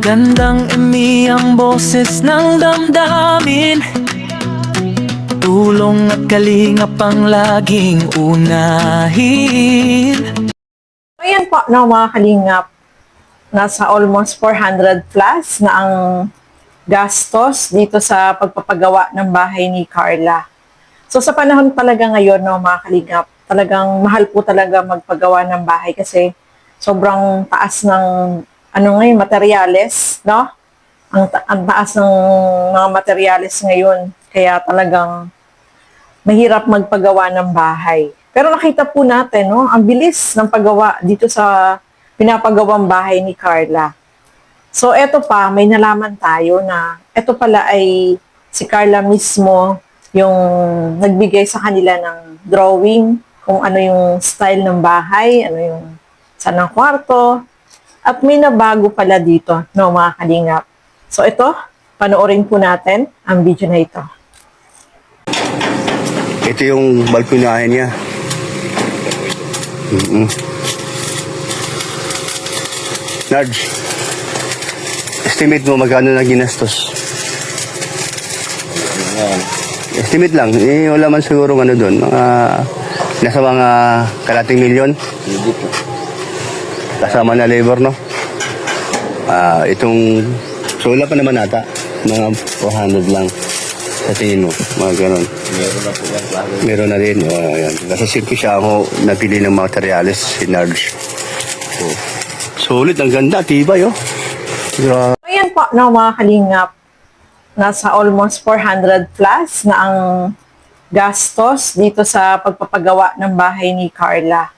Magandang ang boses ng damdamin, tulong at kalingap ang laging unahin. Ayan po, no, mga kalingap, nasa almost 400 plus na ang gastos dito sa pagpapagawa ng bahay ni Carla. So sa panahon talaga ngayon, no, mga kalingap, talagang mahal po talaga magpagawa ng bahay kasi sobrang taas ng ngayon, materyales, no? Ang taas ng mga materyales ngayon. Kaya talagang mahirap magpagawa ng bahay. Pero nakita po natin, no, ang bilis ng paggawa dito sa pinapagawang bahay ni Carla. So eto pa, may nalaman tayo na eto pala ay si Carla mismo yung nagbigay sa kanila ng drawing kung ano yung style ng bahay, ano yung saan ang kwarto. At may nabago pala dito, no, mga kalingap. So ito, panoorin po natin ang video na ito. Ito yung balkonahe niya. Narge, estimate mo magkano na ginastos? Estimate lang. Wala man siguro ano doon. Nasa mga kalating milyon. Kasama na labor, no? So wala pa naman ata. Mga 400 lang sa tingin mo. Mga ganon. Meron na po yung klaro. Meron na rin. Ayan. Nasa silky siya ako napili ng materials, si Narge. Solid, ang ganda, tibay, oh. Grabe. Ayan po, no, mga kalingap, nasa almost 400 plus na ang gastos dito sa pagpapagawa ng bahay ni Carla.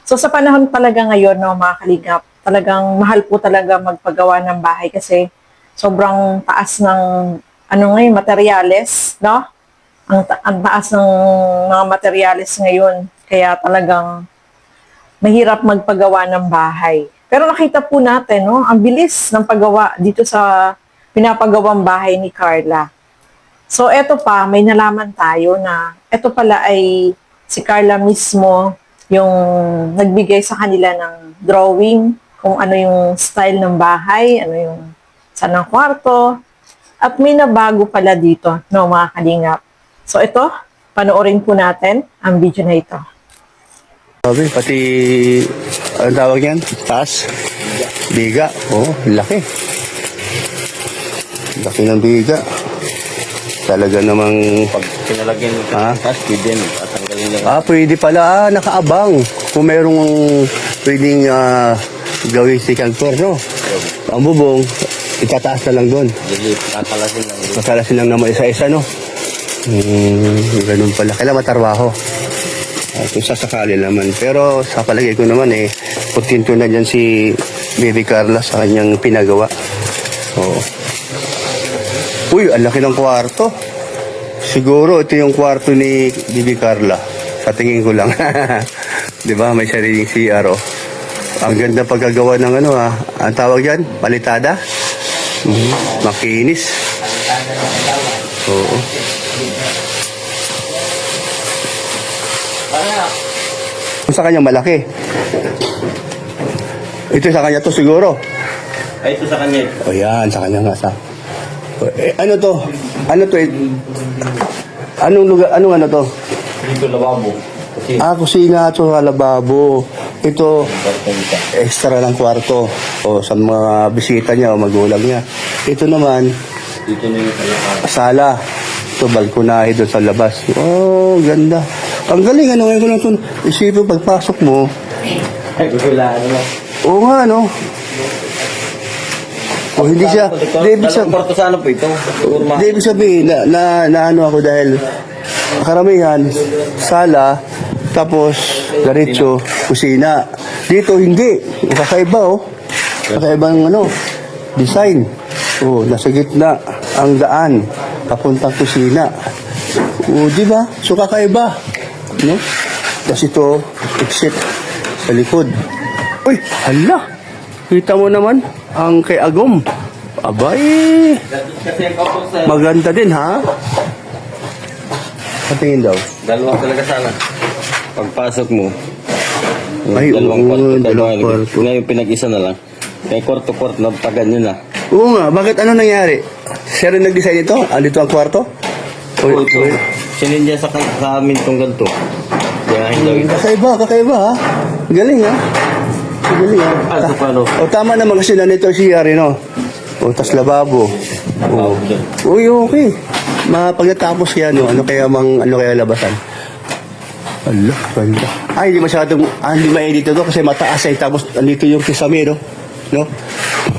So sa panahon talaga ngayon, no, mga kalingap, talagang mahal po talaga magpagawa ng bahay kasi sobrang taas ng ngayon, materyales, no? Ang taas ng mga materyales ngayon. Kaya talagang mahirap magpagawa ng bahay. Pero nakita po natin, no, ang bilis ng paggawa dito sa pinapagawang bahay ni Carla. So eto pa, may nalaman tayo na eto pala ay si Carla mismo yung nagbigay sa kanila ng drawing kung ano yung style ng bahay, ano yung saan ang kwarto. At may nabago pala dito, no, mga kalingap. So ito, panoorin po natin ang video na ito. Sabi, pati, ang tawag yan? Taas? Biga. Oh, laki. Laki ng biga. Talaga namang... Pag pinalagyan ng tas, pwede at tanggalin lang. Pwede pala. Nakaabang. Kung merong pwedeng gawin second floor, no? Ang bubong, itataas na lang doon. Kakalasin lang. Kakalasin lang naman isa-isa, no? Ganun pala. Kailangan matarbaho. Kung sasakali naman. Pero sa palagay ko naman, kontento na dyan si Baby Carla sa kanyang pinagawa. Oo. Uy, ang laki ng kwarto. Siguro ito yung kwarto ni Baby Carla. Sa tingin ko lang. Diba? May sariling CR, oh. Ang ganda pagkagawa ng ang tawag yan? Palitada? Makinis. Oo. Sa kanya malaki. Ito sa kanya to siguro. Ay, ito sa kanya. O yan, sa kanya nga sa. Ano to? Ano to? Anong lugar? Anong ano to? Dito lababo. Kasi Kusina to, lababo. Ito, extra lang kwarto. O sa mga bisita niya o magulang niya. Ito naman, dito na yung sala. Ito, balkonahe doon sa labas. Oh, ganda. Ang galing, ngayon ko lang ito. Isipin, pagpasok mo. ay, gugulaan na. Oo nga, no? O hindi siya, Dalawang kwarto sa ano po ito? hindi ibig sabihin na ano ako dahil karamihan, sala, tapos garitso, kusina. Dito hindi, kakaiba, oh. Kakaibang design. Oh, nasa gitna ang daan papuntang kusina. Oh, di ba? So kakaiba, no? Tapos ito, exit sa likod. Uy, hala! Kita mo naman ang kay Agom. Abay, Kasi ang kapos sa... maganda din, ha? Patingin daw. Dalawa talaga sana. Pagpasok mo. Ay, dalawang oo, kwarto. dalawang kwarto. Ngayon pinag-isa na lang. Kaya kwarto-kwarto, nagtagan nyo na. Oo nga, bakit ano nangyari? Siya rin nag-design ito? Dito ang kwarto? Oo, ito. Sinindya sa amin itong ganito. Kaya hindi daw ito. Kakaiba ha? Galing ha? Galing ha? Ito paano? O tama naman kasi nandito si Yari, no? O, tas lababo. O. Uy, okay. Pagkatapos yan, no? Ano kaya labasan? Ala, ganda. Ay, hindi masyadong, hindi ma-edit ito kasi mataas eh. Tapos, andito yung kisame, no? No?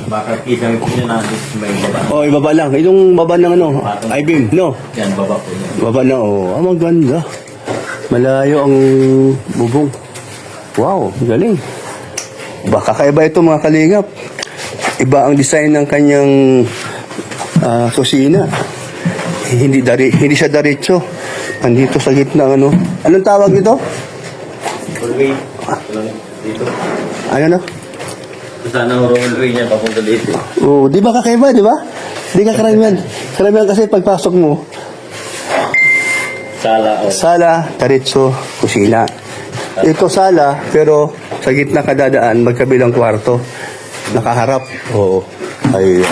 Baka kita ko niya natin may baba. O, ibaba lang. Itong baba ng ano, I-beam, no? Yan, baba po yan. Baba na, oh. Ah, maganda. Malayo ang bubong. Wow, galing. Baka kakaiba ito mga kalingap. Iba ang design ng kanyang kusina. Hindi siya diretso. Andito sa gitna ano. Anong tawag nito? Hallway. Dito. Ano na? Sana ang hallway niya papunta dito. Oh, di ba kakaiba, di ba? Di ka karamihan. Karamihan kasi pagpasok mo, Sala. Oh. sala, diretso, kusina. Ito sala, pero sa gitna kadadaan, magkabilang kwarto. Nakaharap. Oo. Ay,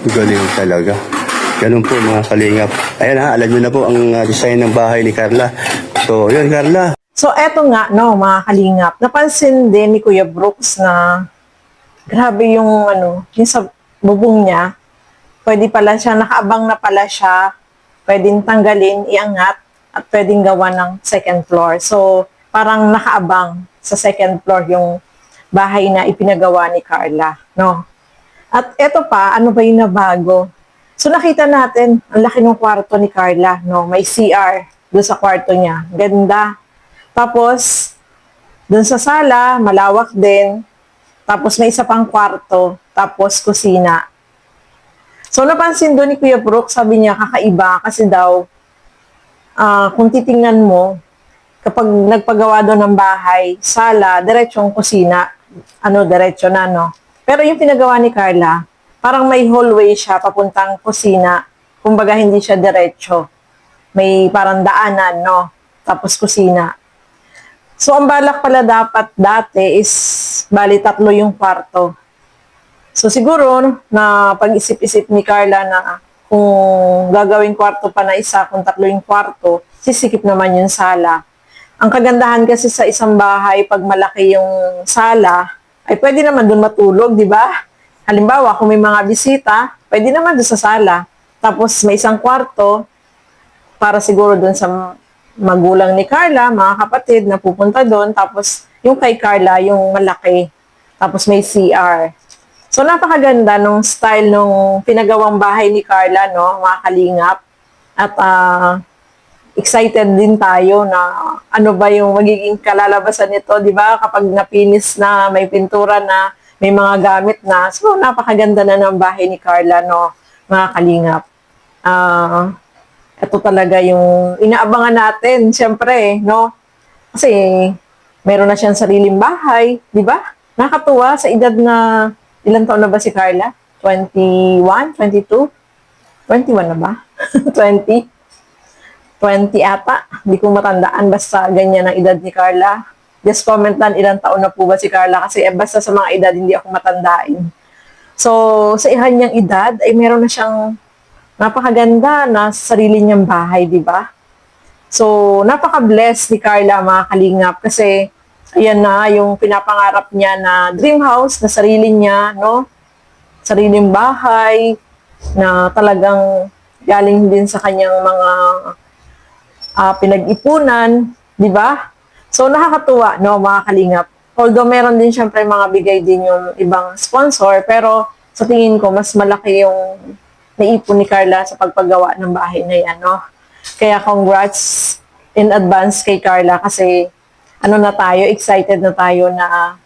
galing talaga. Ganun po mga kalingap. Ayan ha, alam nyo na po ang design ng bahay ni Carla. So, yun Carla. So, eto nga, no, mga kalingap. Napansin din ni Kuya Brooks na grabe yung, yung sa bubong niya. Pwede pala siya, nakaabang na pala siya. Pwedeng tanggalin, iangat, at pwedeng gawa ng second floor. So, parang nakaabang sa second floor yung bahay na ipinagawa ni Carla, no? At eto pa, ano ba yung nabago? So, nakita natin, ang laki ng kwarto ni Carla, no? May CR doon sa kwarto niya. Ganda. Tapos, doon sa sala, malawak din. Tapos, may isa pang kwarto. Tapos, kusina. So, napansin doon ni Kuya Brooke, sabi niya, kakaiba. Kasi daw, kung titingnan mo, kapag nagpagawa doon ng bahay, sala, diretsong kusina, diretso na, no? Pero yung pinagawa ni Carla, parang may hallway siya papuntang kusina. Kumbaga, hindi siya diretso. May parang daanan, no? Tapos kusina. So, ang balak pala dapat dati is, bali 3 yung kwarto. So, siguro, na pag-isip-isip ni Carla na kung gagawing kwarto pa na isa, kung 3 yung kwarto, sisikip naman yung sala. Ang kagandahan kasi sa isang bahay, pag malaki yung sala, ay pwede naman doon matulog, di ba? Halimbawa, kung may mga bisita, pwede naman doon sa sala. Tapos may isang kwarto, para siguro doon sa magulang ni Carla, mga kapatid na pupunta doon. Tapos yung kay Carla, yung malaki. Tapos may CR. So napakaganda nung style nung pinagawang bahay ni Carla, no, mga kalingap. At excited din tayo na ano ba yung magiging kalalabasan nito, di ba? Kapag napinis na, may pintura na, may mga gamit na. So, napakaganda na ng bahay ni Carla, no? Mga kalingap. Ito talaga yung inaabangan natin, syempre, no? Kasi, meron na siyang sariling bahay, di ba? Nakakatuwa sa edad na, ilang taon na ba si Carla? 21? 22? 21 na ba? 20? 20 ata. Hindi ko matandaan. Basta ganyan ang edad ni Carla. Just comment lang ilang taon na po ba si Carla. Kasi basta sa mga edad, hindi ako matandain. So, sa ihan niyang edad, ay meron na siyang napakaganda na sarili niyang bahay, di ba? So, napaka-blessed ni Carla, mga kalingap. Kasi, ayan na, yung pinapangarap niya na dream house, na sarili niya, no? Sariling bahay, na talagang galing din sa kanyang mga pinag-ipunan, di ba? So, nakakatuwa, no, mga kalingap. Although, meron din syempre mga bigay din yung ibang sponsor, pero sa tingin ko, mas malaki yung naipon ni Carla sa pagpagawa ng bahay na yan, no? Kaya congrats in advance kay Carla kasi excited na tayo na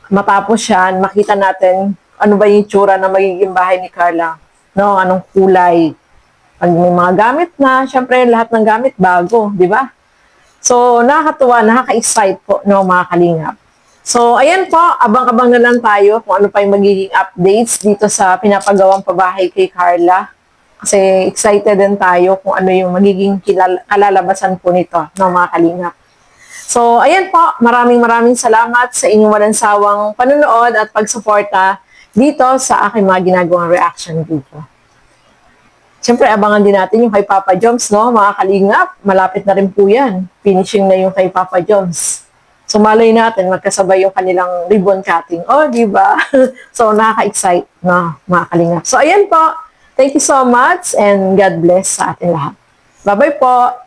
matapos yan, makita natin ano ba yung itsura na magiging bahay ni Carla, no? Anong kulay. Pag may mga gamit na, syempre lahat ng gamit bago, di ba? So, nakakatuwa, nakaka-excite po, no, mga kalingap. So, ayan po, abang-abang na lang tayo kung ano pa yung magiging updates dito sa pinapagawang pabahay kay Carla. Kasi excited din tayo kung ano yung magiging kalalabasan po nito, no, mga kalingap. So, ayan po, maraming salamat sa inyong walang sawang panonood at pagsuporta dito sa aking mga ginagawang reaction video. Siyempre, abangan din natin yung kay Papa Joms, no? Mga kalingap, malapit na rin po yan. Finishing na yung kay Papa Joms. So, malay natin, magkasabay yung kanilang ribbon cutting. Oh, di ba? So, nakaka-excite, no? Mga kalingap. So, ayan po. Thank you so much and God bless sa ating lahat. Bye-bye po.